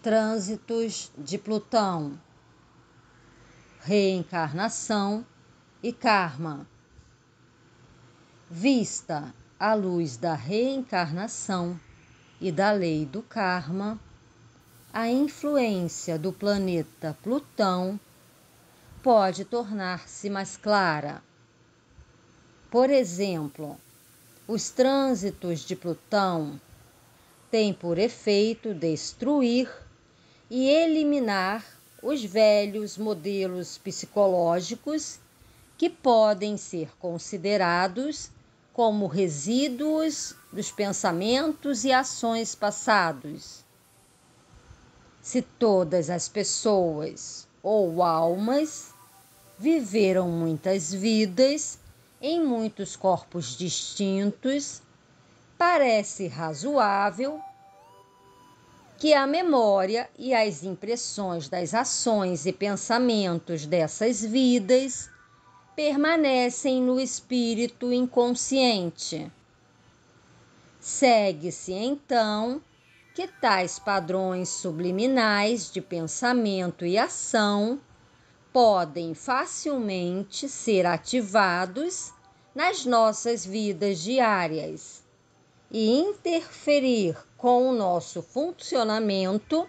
Trânsitos de Plutão, reencarnação e karma. Vista à luz da reencarnação e da lei do karma, a influência do planeta Plutão pode tornar-se mais clara. Por exemplo, os trânsitos de Plutão têm por efeito destruir e eliminar os velhos modelos psicológicos que podem ser considerados como resíduos dos pensamentos e ações passados. Se todas as pessoas ou almas viveram muitas vidas em muitos corpos distintos, parece razoável que a memória e as impressões das ações e pensamentos dessas vidas permanecem no espírito inconsciente. Segue-se, então, que tais padrões subliminais de pensamento e ação podem facilmente ser ativados nas nossas vidas diárias e interferir com o nosso funcionamento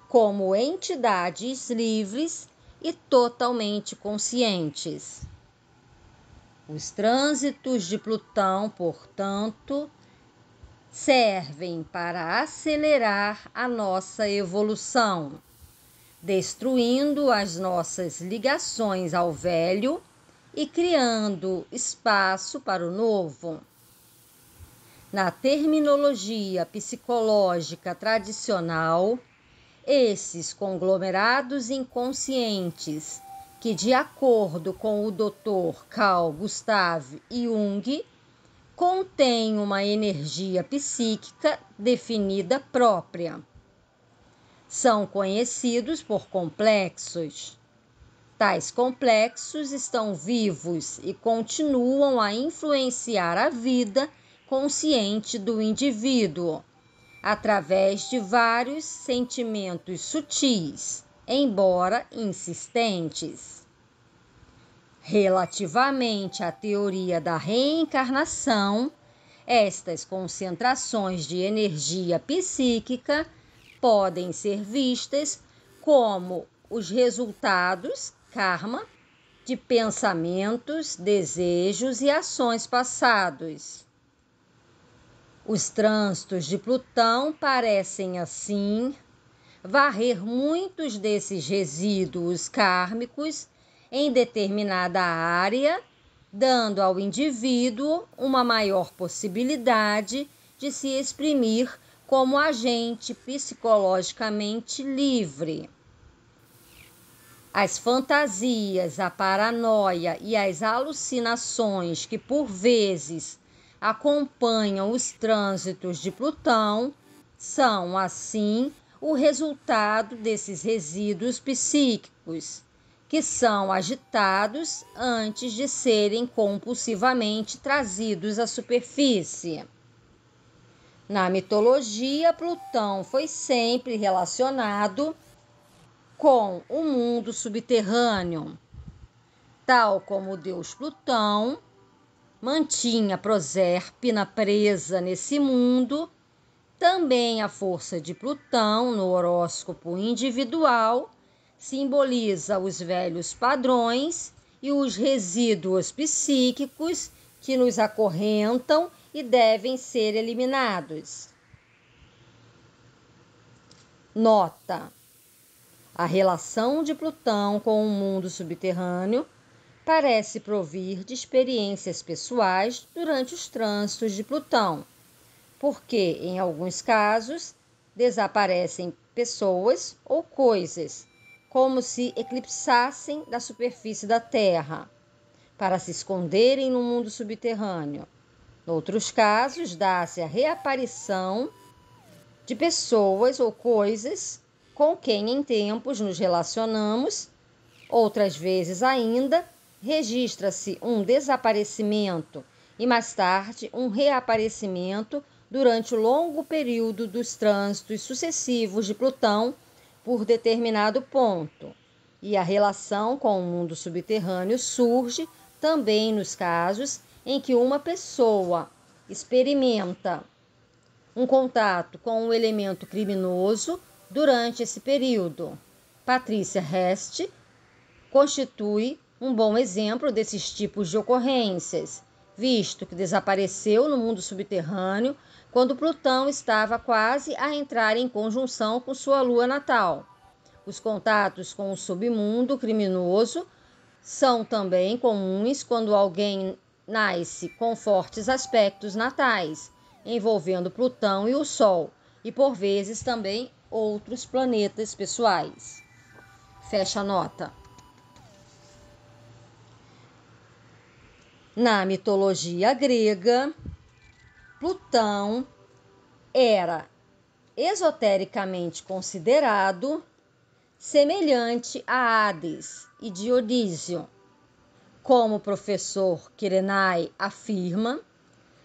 como entidades livres e totalmente conscientes. Os trânsitos de Plutão, portanto, servem para acelerar a nossa evolução, destruindo as nossas ligações ao velho e criando espaço para o novo. Na terminologia psicológica tradicional, esses conglomerados inconscientes, que de acordo com o Dr. Carl Gustav Jung, contêm uma energia psíquica definida própria, são conhecidos por complexos. Tais complexos estão vivos e continuam a influenciar a vida consciente do indivíduo, através de vários sentimentos sutis, embora insistentes. Relativamente à teoria da reencarnação, estas concentrações de energia psíquica podem ser vistas como os resultados, karma, de pensamentos, desejos e ações passados. Os trânsitos de Plutão parecem, assim, varrer muitos desses resíduos kármicos em determinada área, dando ao indivíduo uma maior possibilidade de se exprimir como agente psicologicamente livre. As fantasias, a paranoia e as alucinações que, por vezes, acompanham os trânsitos de Plutão são, assim, o resultado desses resíduos psíquicos, que são agitados antes de serem compulsivamente trazidos à superfície. Na mitologia, Plutão foi sempre relacionado com o mundo subterrâneo, tal como o deus Plutão mantinha Proserpina presa nesse mundo. Também a força de Plutão no horóscopo individual simboliza os velhos padrões e os resíduos psíquicos que nos acorrentam e devem ser eliminados. Nota: a relação de Plutão com o mundo subterrâneo parece provir de experiências pessoais durante os trânsitos de Plutão, porque, em alguns casos, desaparecem pessoas ou coisas, como se eclipsassem da superfície da Terra, para se esconderem no mundo subterrâneo. Noutros casos, dá-se a reaparição de pessoas ou coisas com quem em tempos nos relacionamos. Outras vezes ainda, registra-se um desaparecimento e mais tarde um reaparecimento durante o longo período dos trânsitos sucessivos de Plutão por determinado ponto, e a relação com o mundo subterrâneo surge também nos casos em que uma pessoa experimenta um contato com um elemento criminoso durante esse período. Patrícia Hecht constitui um bom exemplo desses tipos de ocorrências, visto que desapareceu no mundo subterrâneo quando Plutão estava quase a entrar em conjunção com sua lua natal. Os contatos com o submundo criminoso são também comuns quando alguém nasce com fortes aspectos natais, envolvendo Plutão e o Sol, e por vezes também outros planetas pessoais. Fecha a nota. Na mitologia grega, Plutão era esotericamente considerado semelhante a Hades e Dionísio. Como o professor Kirenai afirma,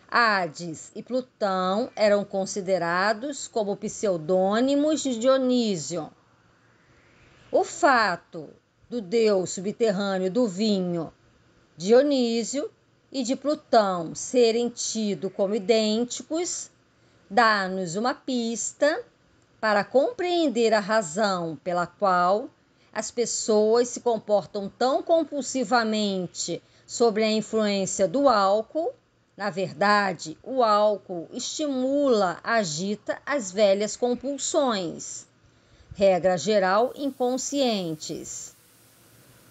Hades e Plutão eram considerados como pseudônimos de Dionísio. O fato do deus subterrâneo do vinho, Dionísio, e de Plutão serem tidos como idênticos dá-nos uma pista para compreender a razão pela qual as pessoas se comportam tão compulsivamente sob a influência do álcool. Na verdade, o álcool estimula, agita as velhas compulsões, regra geral inconscientes.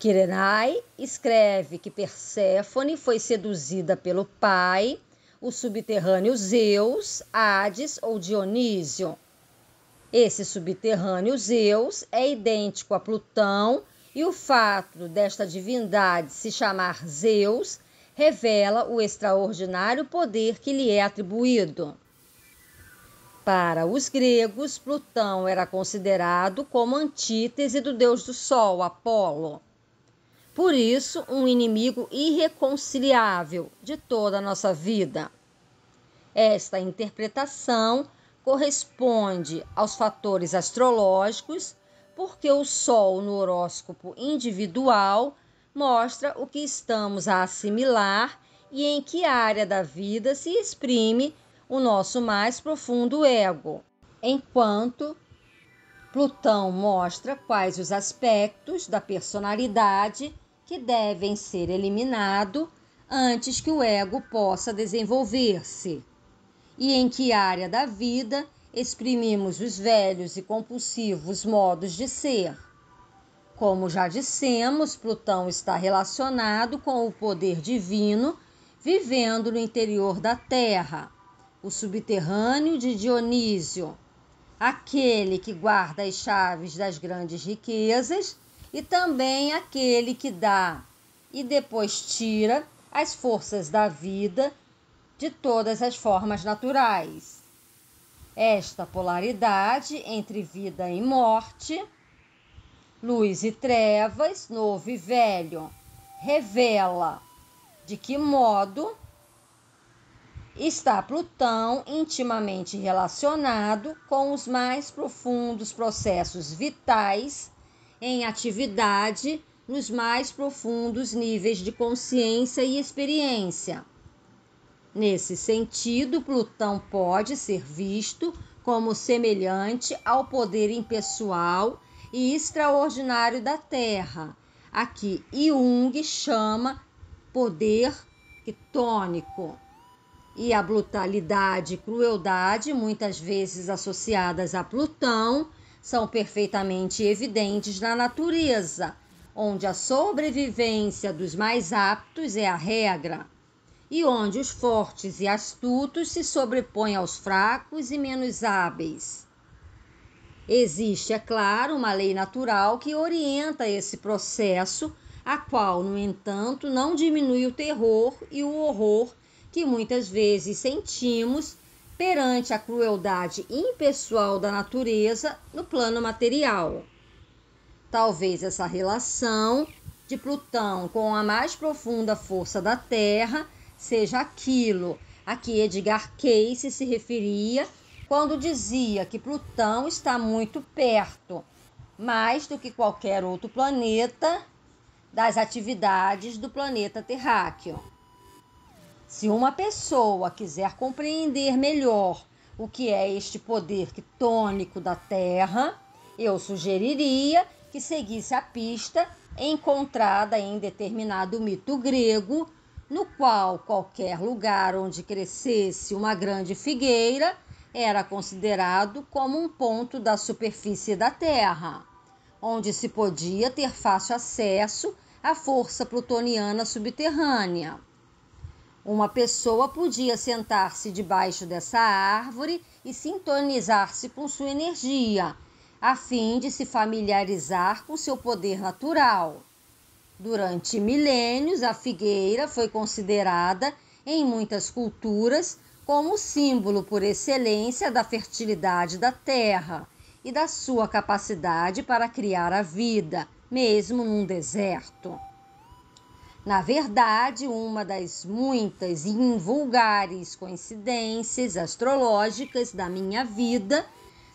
Kirenai escreve que Perséfone foi seduzida pelo pai, o subterrâneo Zeus, Hades ou Dionísio. Esse subterrâneo Zeus é idêntico a Plutão e o fato desta divindade se chamar Zeus revela o extraordinário poder que lhe é atribuído. Para os gregos, Plutão era considerado como antítese do deus do Sol, Apolo. Por isso, um inimigo irreconciliável de toda a nossa vida. Esta interpretação corresponde aos fatores astrológicos, porque o Sol no horóscopo individual mostra o que estamos a assimilar e em que área da vida se exprime o nosso mais profundo ego, enquanto Plutão mostra quais os aspectos da personalidade que devem ser eliminados antes que o ego possa desenvolver-se, e em que área da vida exprimimos os velhos e compulsivos modos de ser. Como já dissemos, Plutão está relacionado com o poder divino vivendo no interior da Terra, o subterrâneo de Dionísio, aquele que guarda as chaves das grandes riquezas e também aquele que dá e depois tira as forças da vida de todas as formas naturais. Esta polaridade entre vida e morte, luz e trevas, novo e velho, revela de que modo está Plutão intimamente relacionado com os mais profundos processos vitais em atividade nos mais profundos níveis de consciência e experiência. Nesse sentido, Plutão pode ser visto como semelhante ao poder impessoal e extraordinário da Terra, a que Jung chama poder quitônico, e a brutalidade e crueldade, muitas vezes associadas a Plutão, são perfeitamente evidentes na natureza, onde a sobrevivência dos mais aptos é a regra, e onde os fortes e astutos se sobrepõem aos fracos e menos hábeis. Existe, é claro, uma lei natural que orienta esse processo, a qual, no entanto, não diminui o terror e o horror que muitas vezes sentimos perante a crueldade impessoal da natureza no plano material. Talvez essa relação de Plutão com a mais profunda força da Terra seja aquilo a que Edgar Cayce se referia quando dizia que Plutão está muito perto, mais do que qualquer outro planeta, das atividades do planeta terráqueo. Se uma pessoa quiser compreender melhor o que é este poder quitônico da Terra, eu sugeriria que seguisse a pista encontrada em determinado mito grego, no qual qualquer lugar onde crescesse uma grande figueira era considerado como um ponto da superfície da Terra, onde se podia ter fácil acesso à força plutoniana subterrânea. Uma pessoa podia sentar-se debaixo dessa árvore e sintonizar-se com sua energia, a fim de se familiarizar com seu poder natural. Durante milênios, a figueira foi considerada, em muitas culturas, como símbolo por excelência da fertilidade da terra e da sua capacidade para criar a vida, mesmo num deserto. Na verdade, uma das muitas e invulgares coincidências astrológicas da minha vida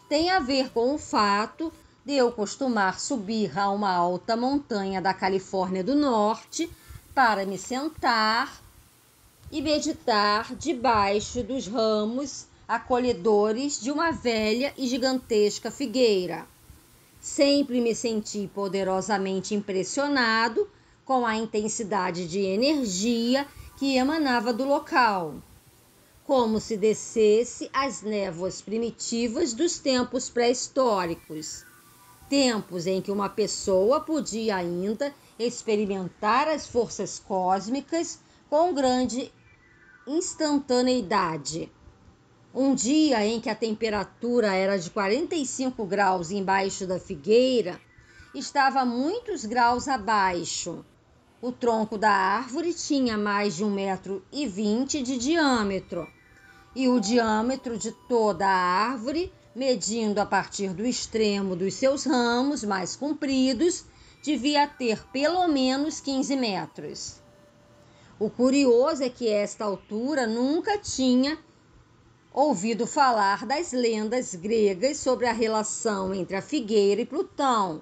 tem a ver com o fato de eu costumar subir a uma alta montanha da Califórnia do Norte para me sentar e meditar debaixo dos ramos acolhedores de uma velha e gigantesca figueira. Sempre me senti poderosamente impressionado com a intensidade de energia que emanava do local, como se descesse as névoas primitivas dos tempos pré-históricos, tempos em que uma pessoa podia ainda experimentar as forças cósmicas com grande instantaneidade. Um dia em que a temperatura era de 45 graus embaixo da figueira, estava muitos graus abaixo. O tronco da árvore tinha mais de 1,20 m de diâmetro, e o diâmetro de toda a árvore, medindo a partir do extremo dos seus ramos mais compridos, devia ter pelo menos 15 metros. O curioso é que a esta altura nunca tinha ouvido falar das lendas gregas sobre a relação entre a figueira e Plutão.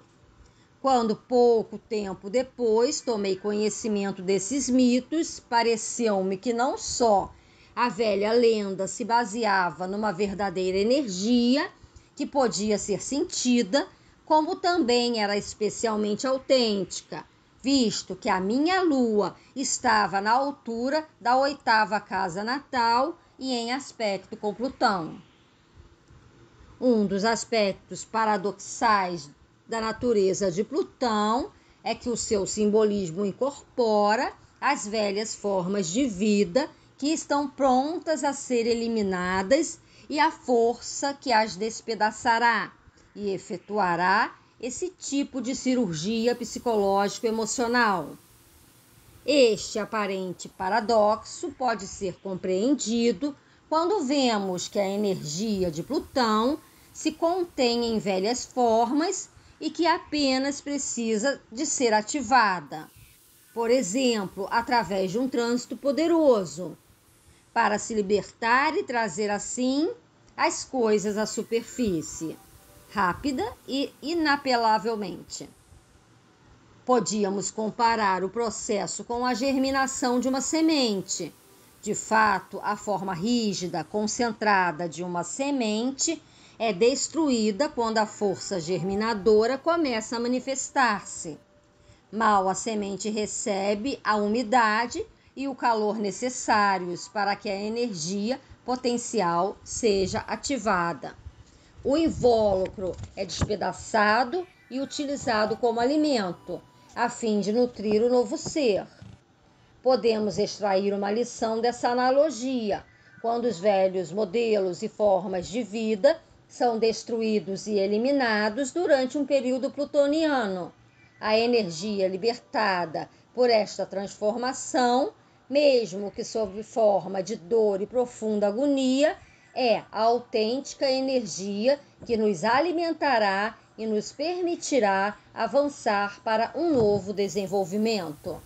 Quando pouco tempo depois tomei conhecimento desses mitos, pareceu-me que não só a velha lenda se baseava numa verdadeira energia que podia ser sentida, como também era especialmente autêntica, visto que a minha lua estava na altura da 8ª casa natal e em aspecto com Plutão. Um dos aspectos paradoxais da natureza de Plutão é que o seu simbolismo incorpora as velhas formas de vida que estão prontas a ser eliminadas e a força que as despedaçará e efetuará esse tipo de cirurgia psicológico-emocional. Este aparente paradoxo pode ser compreendido quando vemos que a energia de Plutão se contém em velhas formas e que apenas precisa de ser ativada, por exemplo, através de um trânsito poderoso, para se libertar e trazer assim as coisas à superfície, rápida e inapelavelmente. Podíamos comparar o processo com a germinação de uma semente. De fato, a forma rígida, concentrada de uma semente é destruída quando a força germinadora começa a manifestar-se. Mal a semente recebe a umidade e o calor necessários para que a energia potencial seja ativada. O invólucro é despedaçado e utilizado como alimento, a fim de nutrir o novo ser. Podemos extrair uma lição dessa analogia, quando os velhos modelos e formas de vida são destruídos e eliminados durante um período plutoniano. A energia libertada por esta transformação, mesmo que sob forma de dor e profunda agonia, é a autêntica energia que nos alimentará e nos permitirá avançar para um novo desenvolvimento.